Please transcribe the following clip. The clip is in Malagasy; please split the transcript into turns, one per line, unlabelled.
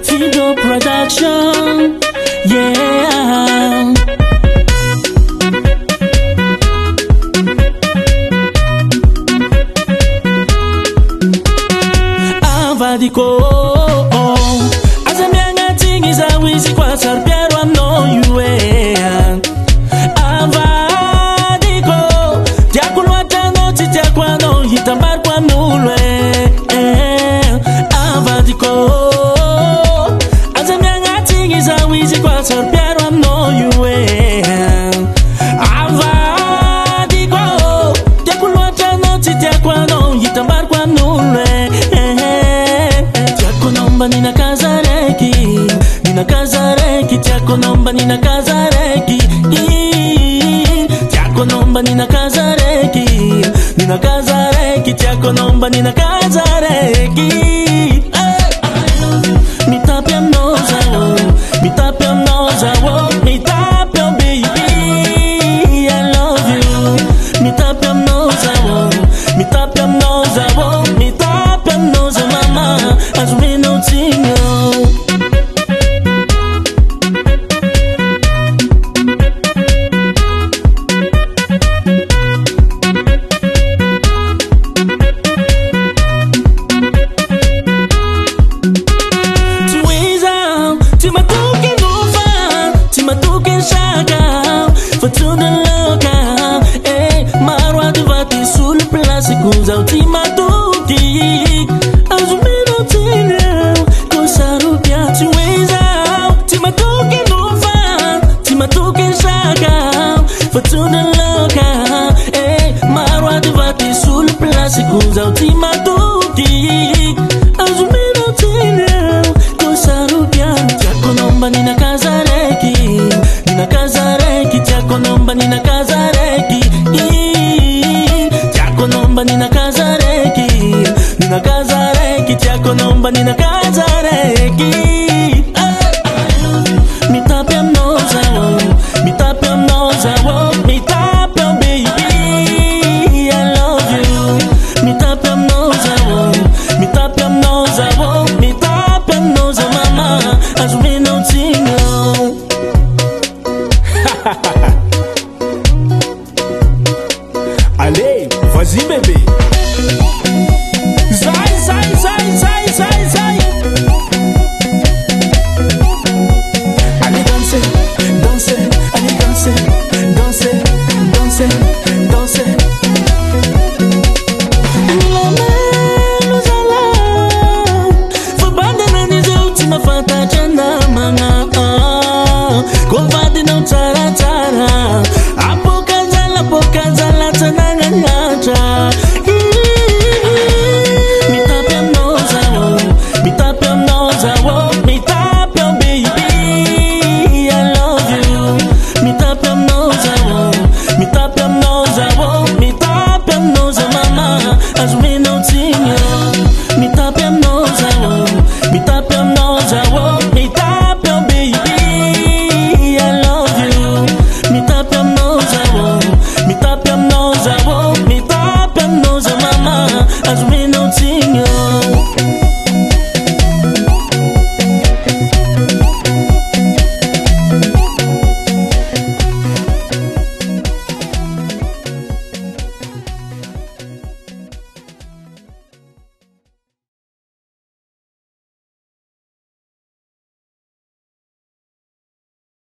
Fido Production, yeah. Avadiko, azamianga tingi za wizi kwa sarpiero ano yue. Avadiko, tiakulwata no tiakwa no hitambar kwa nulwe. Avadiko, azamianga tingi za wizi kwa sarpiero ano yue. Avadiko, tiakulwata no tiakwa no hitambar kwa nulwe. Nina kazareki, chako nomba nina kazareki, chako nomba nina kazareki, chako nomba nina kazareki. Mi tapia mnoza wo, mi tapia mnoza wo, mi tapia baby, I love you. Mi tapia mnoza wo, mi tapia mnoza wo, mi tapia mnoza mama, as we know tingo. Kuza utimatuki azumino tena kusarupia tuweza timatuki nufa timatuki shaka fatuna loka marwa divati sul plasi kuza utimatuki azumino tena kusarupia chako nomba nina kazareki chako nomba nina kazareki nina kazareki, chako nomba nina kazareki. Mi tapia mnoza wo, mi tapia mnoza wo, mi tapia baby, I love you. Mi tapia mnoza wo, mi tapia mnoza wo, mi tapia mnoza mama, as we know tingo.
Allez, vas-y bébé.
Zai, zai, zai, zai, zai, zai.
Allez danser, danser, allez danser, danser, danser, danser.
Fata jana manga kovadi no tara tara apokazala tananga nyata. Mi tapia mnoza wo, mi tapia mnoza wo, mi tapia baby, I love you. Mi tapia mnoza wo, mi tapia mnoza wo, mi tapia mnoza mama, as we know tingo. Mi tapia mnoza wo, mi tapia mnoza wo, mi tapia baby, I love you. Mi tapia mnoza wo, mi tapia mnoza wo, mi tapia mnoza mama, as we know tingo.